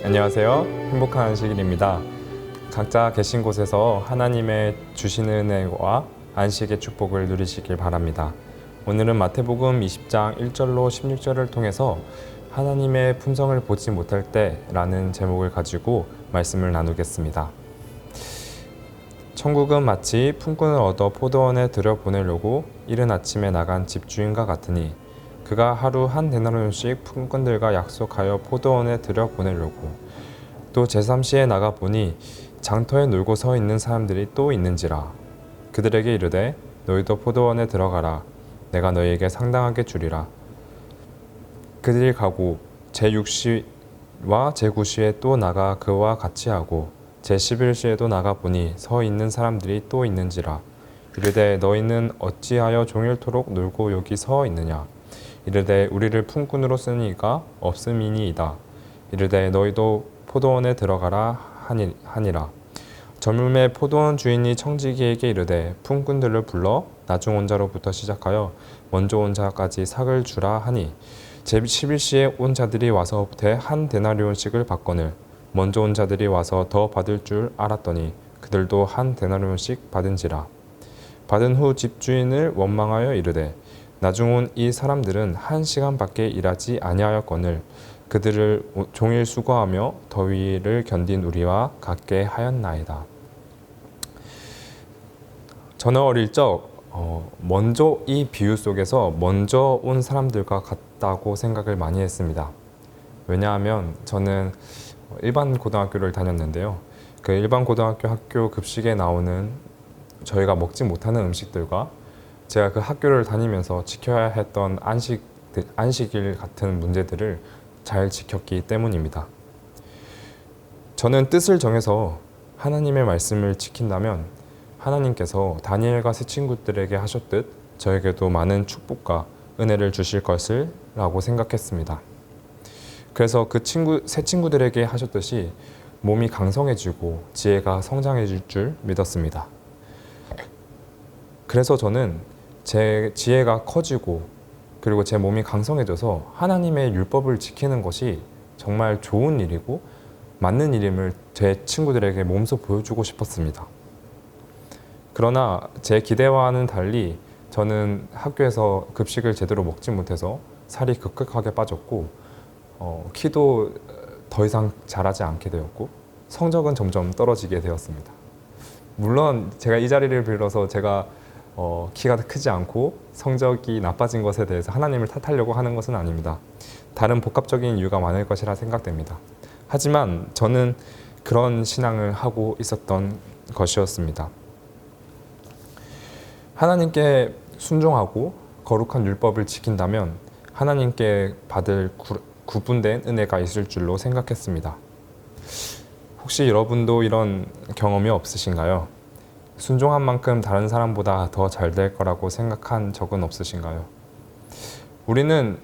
안녕하세요. 행복한 안식일입니다. 각자 계신 곳에서 하나님의 주시는 은혜와 안식의 축복을 누리시길 바랍니다. 오늘은 마태복음 20장 1절로 16절을 통해서 하나님의 품성을 보지 못할 때라는 제목을 가지고 말씀을 나누겠습니다. 천국은 마치 품꾼을 얻어 포도원에 들여보내려고 이른 아침에 나간 집주인과 같으니 그가 하루 한 데나리온씩 품꾼들과 약속하여 포도원에 들여보내려고 또 제3시에 나가보니 장터에 놀고 서 있는 사람들이 또 있는지라. 그들에게 이르되 너희도 포도원에 들어가라. 내가 너희에게 상당하게 주리라. 그들이 가고 제6시와 제9시에 또 나가 그와 같이 하고 제11시에도 나가보니 서 있는 사람들이 또 있는지라. 이르되 너희는 어찌하여 종일토록 놀고 여기 서 있느냐. 이르되 우리를 품꾼으로 쓰는 이가 없음이니이다. 이르되 너희도 포도원에 들어가라 하니라. 저물매 포도원 주인이 청지기에게 이르되 품꾼들을 불러 나중 온 자로부터 시작하여 먼저 온 자까지 삭을 주라 하니 제11시에 온 자들이 와서 한 데나리온씩을 받거늘 먼저 온 자들이 와서 더 받을 줄 알았더니 그들도 한 데나리온씩 받은지라. 받은 후 집주인을 원망하여 이르되 나중 온 이 사람들은 1시간밖에 일하지 아니하였거늘 그들을 종일 수고하며 더위를 견딘 우리와 같게 하였나이다. 저는 어릴 적 먼저 이 비유 속에서 먼저 온 사람들과 같다고 생각을 많이 했습니다. 왜냐하면 저는 일반 고등학교를 다녔는데요. 그 일반 고등학교 학교 급식에 나오는 저희가 먹지 못하는 음식들과 제가 그 학교를 다니면서 지켜야 했던 안식일 같은 문제들을 잘 지켰기 때문입니다. 저는 뜻을 정해서 하나님의 말씀을 지킨다면 하나님께서 다니엘과 새 친구들에게 하셨듯 저에게도 많은 축복과 은혜를 주실 것을 라고 생각했습니다. 그래서 새 친구들에게 하셨듯이 몸이 강성해지고 지혜가 성장해질 줄 믿었습니다. 그래서 저는 제 지혜가 커지고 그리고 제 몸이 강성해져서 하나님의 율법을 지키는 것이 정말 좋은 일이고 맞는 일임을 제 친구들에게 몸소 보여주고 싶었습니다. 그러나 제 기대와는 달리 저는 학교에서 급식을 제대로 먹지 못해서 살이 급격하게 빠졌고 키도 더 이상 자라지 않게 되었고 성적은 점점 떨어지게 되었습니다. 물론 제가 이 자리를 빌어서 제가 키가 크지 않고 성적이 나빠진 것에 대해서 하나님을 탓하려고 하는 것은 아닙니다. 다른 복합적인 이유가 많을 것이라 생각됩니다. 하지만 저는 그런 신앙을 하고 있었던 것이었습니다. 하나님께 순종하고 거룩한 율법을 지킨다면 하나님께 받을 구분된 은혜가 있을 줄로 생각했습니다. 혹시 여러분도 이런 경험이 없으신가요? 순종한 만큼 다른 사람보다 더 잘 될 거라고 생각한 적은 없으신가요? 우리는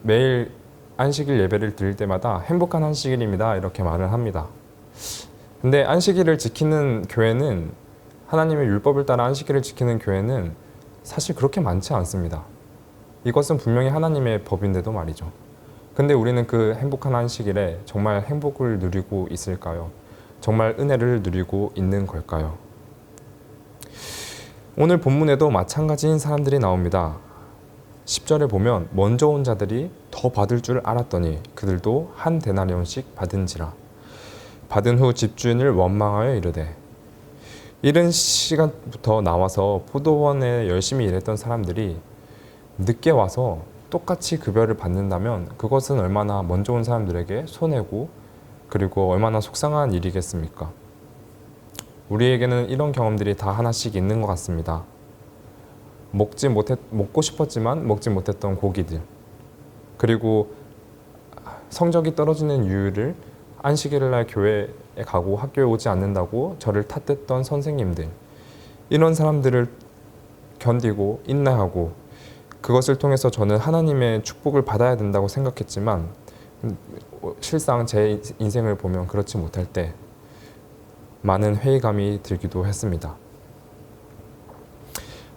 매일 안식일 예배를 드릴 때마다 행복한 안식일입니다 이렇게 말을 합니다. 근데 안식일을 지키는 교회는 하나님의 율법을 따라 안식일을 지키는 교회는 사실 그렇게 많지 않습니다. 이것은 분명히 하나님의 법인데도 말이죠. 근데 우리는 그 행복한 안식일에 정말 행복을 누리고 있을까요? 정말 은혜를 누리고 있는 걸까요? 오늘 본문에도 마찬가지인 사람들이 나옵니다. 10절에 보면 먼저 온 자들이 더 받을 줄 알았더니 그들도 한 데나리온씩 받은지라. 받은 후 집주인을 원망하여 이르되. 이른 시간부터 나와서 포도원에 열심히 일했던 사람들이 늦게 와서 똑같이 급여를 받는다면 그것은 얼마나 먼저 온 사람들에게 손해고 그리고 얼마나 속상한 일이겠습니까? 우리에게는 이런 경험들이 다 하나씩 있는 것 같습니다. 먹고 싶었지만 먹지 못했던 고기들, 그리고 성적이 떨어지는 이유를 안식일을 날 교회에 가고 학교에 오지 않는다고 저를 탓했던 선생님들, 이런 사람들을 견디고 인내하고 그것을 통해서 저는 하나님의 축복을 받아야 된다고 생각했지만 실상 제 인생을 보면 그렇지 못할 때 많은 회의감이 들기도 했습니다.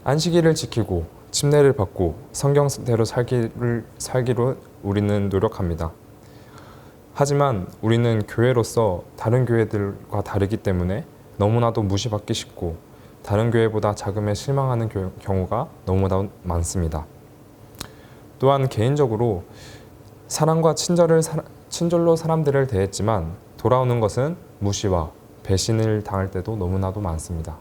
안식일을 지키고 침례를 받고 성경대로 살기로 우리는 노력합니다. 하지만 우리는 교회로서 다른 교회들과 다르기 때문에 너무나도 무시받기 쉽고 다른 교회보다 자금에 실망하는 경우가 너무나 많습니다. 또한 개인적으로 사랑과 친절로 사람들을 대했지만 돌아오는 것은 무시와 배신을 당할 때도 너무나도 많습니다.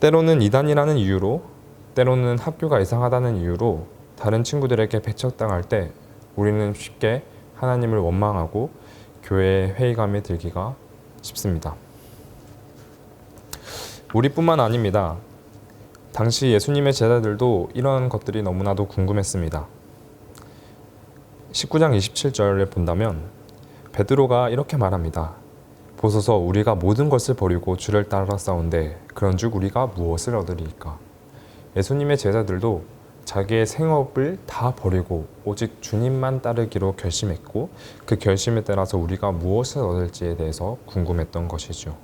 때로는 이단이라는 이유로, 때로는 학교가 이상하다는 이유로 다른 친구들에게 배척당할 때 우리는 쉽게 하나님을 원망하고 교회에 회의감에 들기가 쉽습니다. 우리뿐만 아닙니다. 당시 예수님의 제자들도 이런 것들이 너무나도 궁금했습니다. 19장 27절을 본다면 베드로가 이렇게 말합니다. 보소서 우리가 모든 것을 버리고 주를 따라싸운데 그런즉 우리가 무엇을 얻으리이까. 예수님의 제자들도 자기의 생업을 다 버리고 오직 주님만 따르기로 결심했고 그 결심에 따라서 우리가 무엇을 얻을지에 대해서 궁금했던 것이죠.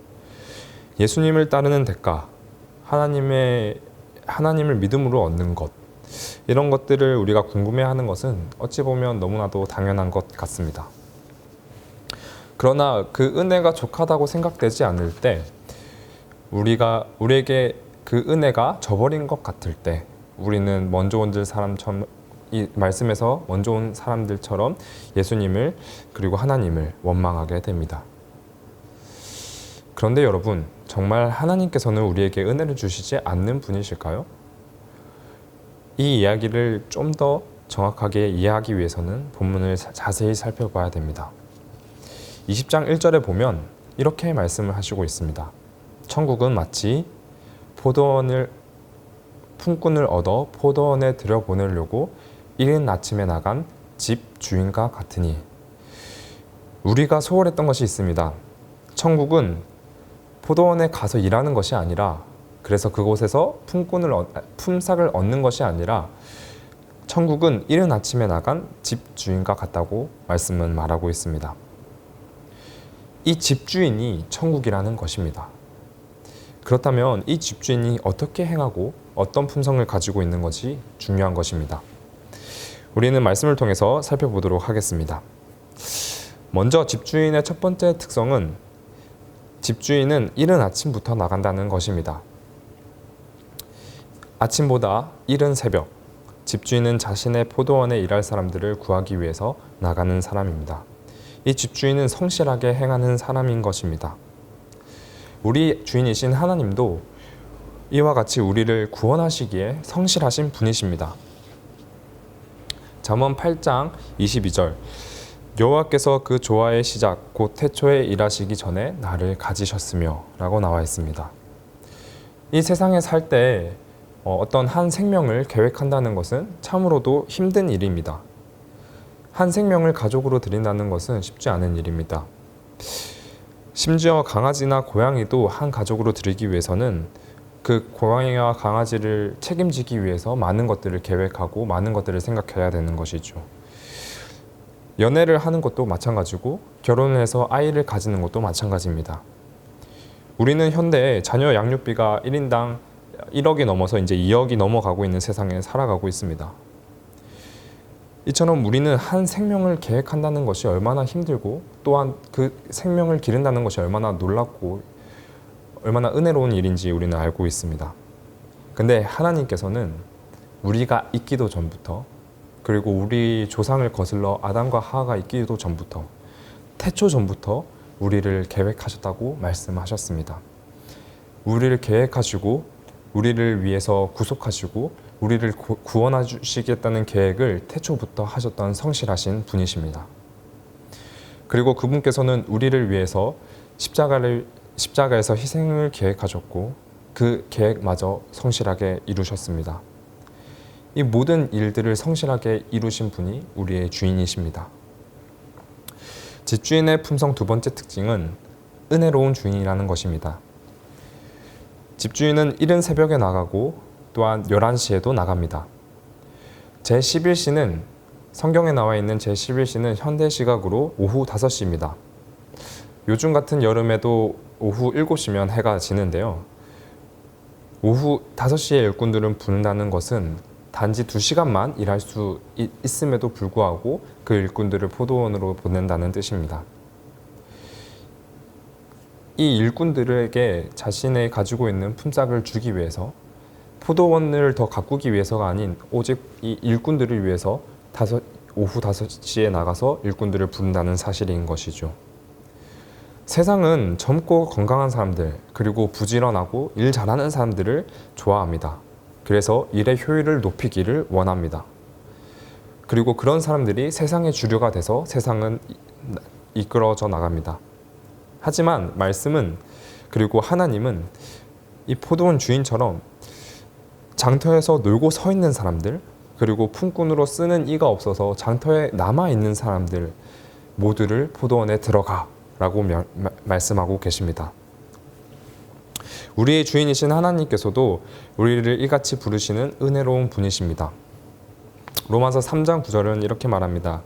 예수님을 따르는 대가, 하나님을 믿음으로 얻는 것, 이런 것들을 우리가 궁금해하는 것은 어찌 보면 너무나도 당연한 것 같습니다. 그러나 그 은혜가 족하다고 생각되지 않을 때, 우리에게 그 은혜가 저버린 것 같을 때 우리는 먼저 온 사람처럼, 이 말씀에서 먼저 온 사람들처럼 예수님을 그리고 하나님을 원망하게 됩니다. 그런데 여러분, 정말 하나님께서는 우리에게 은혜를 주시지 않는 분이실까요? 이 이야기를 좀 더 정확하게 이해하기 위해서는 본문을 자세히 살펴봐야 됩니다. 20장 1절에 보면 이렇게 말씀을 하시고 있습니다. 천국은 마치 품꾼을 얻어 포도원에 들여보내려고 이른 아침에 나간 집 주인과 같으니. 우리가 소홀했던 것이 있습니다. 천국은 포도원에 가서 일하는 것이 아니라, 그래서 그곳에서 품삯을 얻는 것이 아니라 천국은 이른 아침에 나간 집 주인과 같다고 말씀은 말하고 있습니다. 이 집주인이 천국이라는 것입니다. 그렇다면 이 집주인이 어떻게 행하고 어떤 품성을 가지고 있는 것이 중요한 것입니다. 우리는 말씀을 통해서 살펴보도록 하겠습니다. 먼저 집주인의 첫 번째 특성은 집주인은 이른 아침부터 나간다는 것입니다. 아침보다 이른 새벽, 집주인은 자신의 포도원에 일할 사람들을 구하기 위해서 나가는 사람입니다. 이 집주인은 성실하게 행하는 사람인 것입니다. 우리 주인이신 하나님도 이와 같이 우리를 구원하시기에 성실하신 분이십니다. 잠언 8장 22절, 여호와께서 그 조화의 시작 곧 태초에 일하시기 전에 나를 가지셨으며 라고 나와 있습니다. 이 세상에 살 때 어떤 한 생명을 계획한다는 것은 참으로도 힘든 일입니다. 한 생명을 가족으로 들인다는 것은 쉽지 않은 일입니다. 심지어 강아지나 고양이도 한 가족으로 들이기 위해서는 그 고양이와 강아지를 책임지기 위해서 많은 것들을 계획하고 많은 것들을 생각해야 되는 것이죠. 연애를 하는 것도 마찬가지고 결혼을 해서 아이를 가지는 것도 마찬가지입니다. 우리는 현대 자녀 양육비가 1인당 1억이 넘어서 이제 2억이 넘어가고 있는 세상에 살아가고 있습니다. 이처럼 우리는 한 생명을 계획한다는 것이 얼마나 힘들고 또한 그 생명을 기른다는 것이 얼마나 놀랍고 얼마나 은혜로운 일인지 우리는 알고 있습니다. 근데 하나님께서는 우리가 있기도 전부터, 그리고 우리 조상을 거슬러 아담과 하와가 있기도 전부터, 태초 전부터 우리를 계획하셨다고 말씀하셨습니다. 우리를 계획하시고 우리를 위해서 구속하시고 우리를 구원하시겠다는 계획을 태초부터 하셨던 성실하신 분이십니다. 그리고 그분께서는 우리를 위해서 십자가에서 희생을 계획하셨고 그 계획마저 성실하게 이루셨습니다. 이 모든 일들을 성실하게 이루신 분이 우리의 주인이십니다. 집주인의 품성 두 번째 특징은 은혜로운 주인이라는 것입니다. 집주인은 이른 새벽에 나가고 또한 11시에도 나갑니다. 제11시는 성경에 나와 있는 제11시는 현대 시각으로 오후 5시입니다. 요즘 같은 여름에도 오후 7시면 해가 지는데요. 오후 5시에 일꾼들은 부른다는 것은 단지 2시간만 일할 수 있음에도 불구하고 그 일꾼들을 포도원으로 보낸다는 뜻입니다. 이 일꾼들에게 자신의 가지고 있는 품삯을 주기 위해서, 포도원을 더 가꾸기 위해서가 아닌 오직 이 일꾼들을 위해서 오후 5시에 나가서 일꾼들을 부른다는 사실인 것이죠. 세상은 젊고 건강한 사람들, 그리고 부지런하고 일 잘하는 사람들을 좋아합니다. 그래서 일의 효율을 높이기를 원합니다. 그리고 그런 사람들이 세상의 주류가 돼서 세상은 이끌어져 나갑니다. 하지만 말씀은, 그리고 하나님은 이 포도원 주인처럼 장터에서 놀고 서 있는 사람들, 그리고 품꾼으로 쓰는 이가 없어서 장터에 남아있는 사람들 모두를 포도원에 들어가 라고 말씀하고 계십니다. 우리의 주인이신 하나님께서도 우리를 이같이 부르시는 은혜로운 분이십니다. 로마서 3장 9절은 이렇게 말합니다.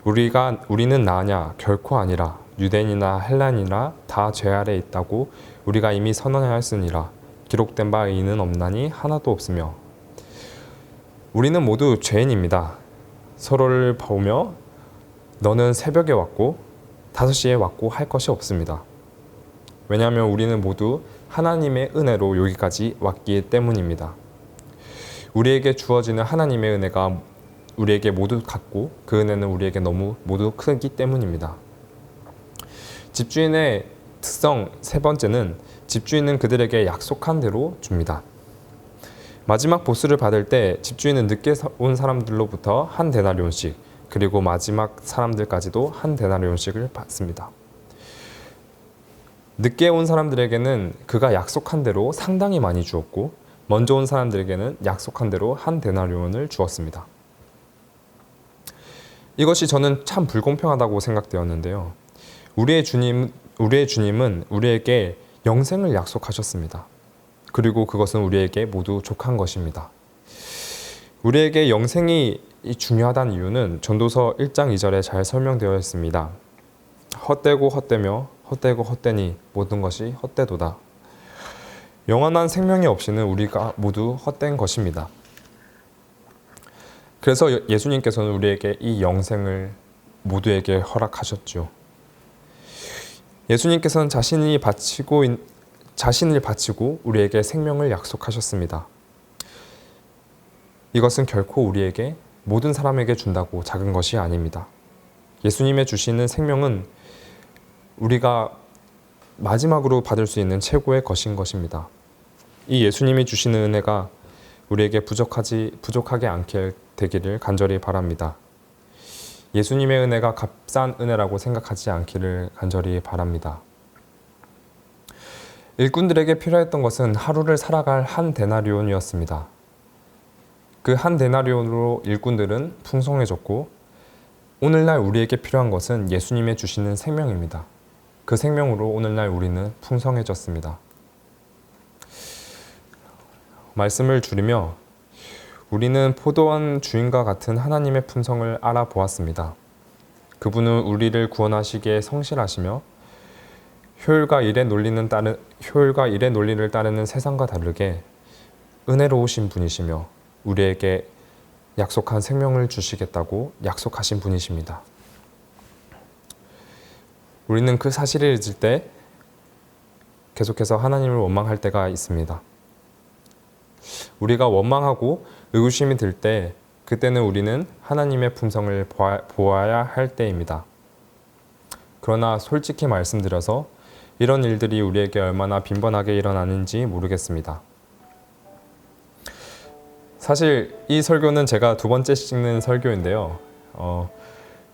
우리는 나냐? 결코 아니라. 유대인이나 헬라인이나 다 죄 아래 있다고 우리가 이미 선언하였으니라. 기록된 바 의인은 없나니 하나도 없으며. 우리는 모두 죄인입니다. 서로를 보며 너는 새벽에 왔고 5시에 왔고 할 것이 없습니다. 왜냐하면 우리는 모두 하나님의 은혜로 여기까지 왔기 때문입니다. 우리에게 주어지는 하나님의 은혜가 우리에게 모두 같고 그 은혜는 우리에게 모두 크기 때문입니다. 집주인의 특성 세 번째는 집주인은 그들에게 약속한 대로 줍니다. 마지막 보수를 받을 때 집주인은 늦게 온 사람들로부터 한 데나리온씩, 그리고 마지막 사람들까지도 한 데나리온씩을 받습니다. 늦게 온 사람들에게는 그가 약속한 대로 상당히 많이 주었고, 먼저 온 사람들에게는 약속한 대로 한 데나리온을 주었습니다. 이것이 저는 참 불공평하다고 생각되었는데요. 우리의 주님은 우리에게 영생을 약속하셨습니다. 그리고 그것은 우리에게 모두 족한 것입니다. 우리에게 영생이 중요하다는 이유는 전도서 1장 2절에 잘 설명되어 있습니다. 헛되고 헛되며 헛되고 헛되니 모든 것이 헛되도다. 영원한 생명이 없이는 우리가 모두 헛된 것입니다. 그래서 예수님께서는 우리에게 이 영생을 모두에게 허락하셨죠. 예수님께서는 자신을 바치고 우리에게 생명을 약속하셨습니다. 이것은 결코 우리에게 모든 사람에게 준다고 작은 것이 아닙니다. 예수님의 주시는 생명은 우리가 마지막으로 받을 수 있는 최고의 것인 것입니다. 이 예수님이 주시는 은혜가 우리에게 부족하게 않게 되기를 간절히 바랍니다. 예수님의 은혜가 값싼 은혜라고 생각하지 않기를 간절히 바랍니다. 일꾼들에게 필요했던 것은 하루를 살아갈 한 데나리온이었습니다. 그 한 데나리온으로 일꾼들은 풍성해졌고, 오늘날 우리에게 필요한 것은 예수님의 주시는 생명입니다. 그 생명으로 오늘날 우리는 풍성해졌습니다. 말씀을 줄이며 우리는 포도원 주인과 같은 하나님의 품성을 알아보았습니다. 그분은 우리를 구원하시기에 성실하시며 효율과 일의 논리를 따르는 세상과 다르게 은혜로우신 분이시며 우리에게 약속한 생명을 주시겠다고 약속하신 분이십니다. 우리는 그 사실을 잊을 때 계속해서 하나님을 원망할 때가 있습니다. 우리가 원망하고 의구심이 들 때, 그때는 우리는 하나님의 품성을 보아야 할 때입니다. 그러나 솔직히 말씀드려서 이런 일들이 우리에게 얼마나 빈번하게 일어나는지 모르겠습니다. 사실 이 설교는 제가 2번째 찍는 설교인데요.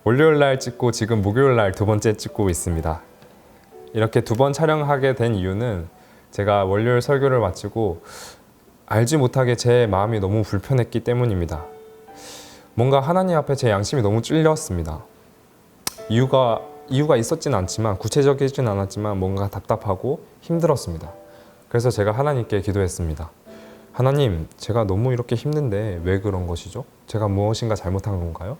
월요일 날 찍고 지금 목요일 날 2번째 찍고 있습니다. 이렇게 2번 촬영하게 된 이유는 제가 월요일 설교를 마치고 알지 못하게 제 마음이 너무 불편했기 때문입니다. 뭔가 하나님 앞에 제 양심이 너무 찔렸습니다. 이유가 있었진 않지만, 구체적이진 않았지만 뭔가 답답하고 힘들었습니다. 그래서 제가 하나님께 기도했습니다. 하나님, 제가 너무 이렇게 힘든데 왜 그런 것이죠? 제가 무엇인가 잘못한 건가요?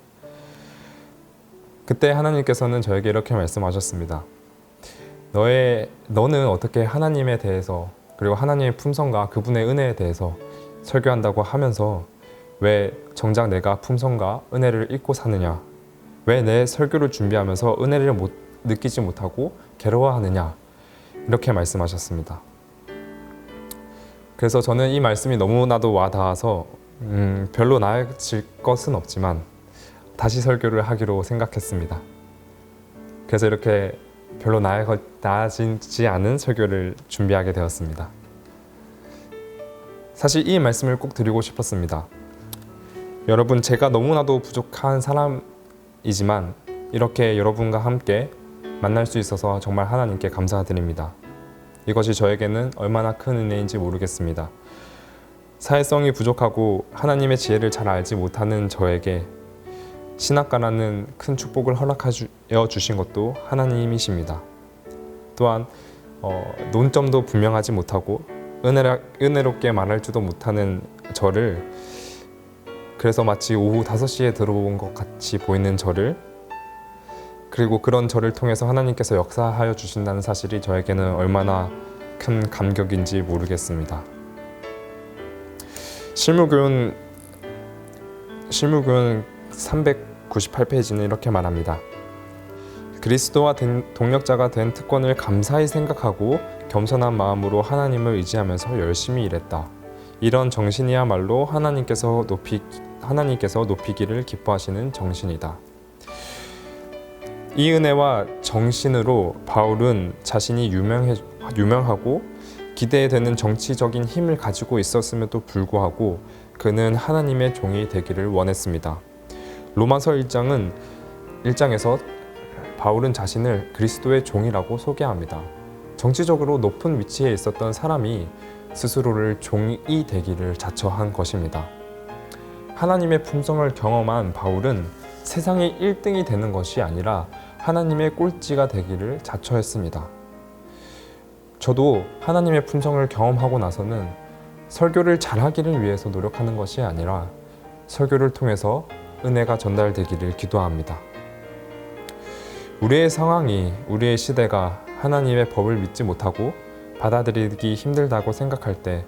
그때 하나님께서는 저에게 이렇게 말씀하셨습니다. 너는 어떻게 하나님에 대해서, 그리고 하나님의 품성과 그분의 은혜에 대해서 설교한다고 하면서 왜 정작 내가 품성과 은혜를 잊고 사느냐? 왜 내 설교를 준비하면서 은혜를 느끼지 못하고 괴로워하느냐? 이렇게 말씀하셨습니다. 그래서 저는 이 말씀이 너무나도 와닿아서 별로 나아질 것은 없지만 다시 설교를 하기로 생각했습니다. 그래서 이렇게 별로 나아지지 않은 설교를 준비하게 되었습니다. 사실 이 말씀을 꼭 드리고 싶었습니다. 여러분, 제가 너무나도 부족한 사람이지만 이렇게 여러분과 함께 만날 수 있어서 정말 하나님께 감사드립니다. 이것이 저에게는 얼마나 큰 은혜인지 모르겠습니다. 사회성이 부족하고 하나님의 지혜를 잘 알지 못하는 저에게 신학가라는 큰 축복을 허락하여 주신 것도 하나님이십니다. 또한 논점도 분명하지 못하고 은혜롭게 말할 줄도 못하는 저를, 그래서 마치 오후 5시에 들어온 것 같이 보이는 저를, 그리고 그런 저를 통해서 하나님께서 역사하여 주신다는 사실이 저에게는 얼마나 큰 감격인지 모르겠습니다. 실무교훈 398페이지는 이렇게 말합니다. 그리스도와 동력자가 된 특권을 감사히 생각하고 겸손한 마음으로 하나님을 의지하면서 열심히 일했다. 이런 정신이야말로 하나님께서 높이기를 기뻐하시는 정신이다. 이 은혜와 정신으로 바울은 자신이 유명하고 기대되는 정치적인 힘을 가지고 있었음에도 불구하고 그는 하나님의 종이 되기를 원했습니다. 로마서 1장에서 바울은 자신을 그리스도의 종이라고 소개합니다. 정치적으로 높은 위치에 있었던 사람이 스스로를 종이 되기를 자처한 것입니다. 하나님의 품성을 경험한 바울은 세상의 1등이 되는 것이 아니라 하나님의 꼴찌가 되기를 자처했습니다. 저도 하나님의 품성을 경험하고 나서는 설교를 잘하기를 위해서 노력하는 것이 아니라 설교를 통해서 은혜가 전달되기를 기도합니다. 우리의 상황이, 우리의 시대가 하나님의 법을 믿지 못하고 받아들이기 힘들다고 생각할 때,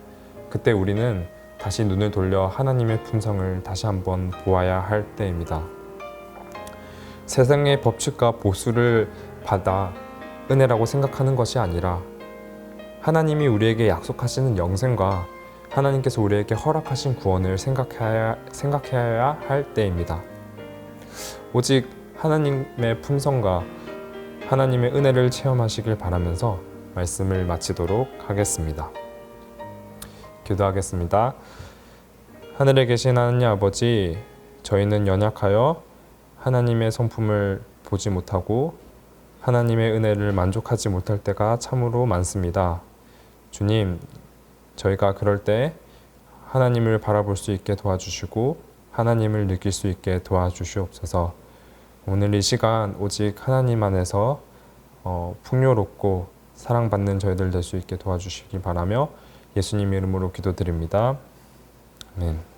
그때 우리는 다시 눈을 돌려 하나님의 품성을 다시 한번 보아야 할 때입니다. 세상의 법칙과 보수를 받아 은혜라고 생각하는 것이 아니라 하나님이 우리에게 약속하시는 영생과 하나님께서 우리에게 허락하신 구원을 생각해야 할 때입니다. 오직 하나님의 품성과 하나님의 은혜를 체험하시길 바라면서 말씀을 마치도록 하겠습니다. 기도하겠습니다. 하늘에 계신 하나님 아버지, 저희는 연약하여 하나님의 성품을 보지 못하고 하나님의 은혜를 만족하지 못할 때가 참으로 많습니다. 주님, 저희가 그럴 때 하나님을 바라볼 수 있게 도와주시고 하나님을 느낄 수 있게 도와주시옵소서. 오늘 이 시간 오직 하나님 안에서 풍요롭고 사랑받는 저희들 될 수 있게 도와주시기 바라며 예수님 이름으로 기도드립니다. 아멘.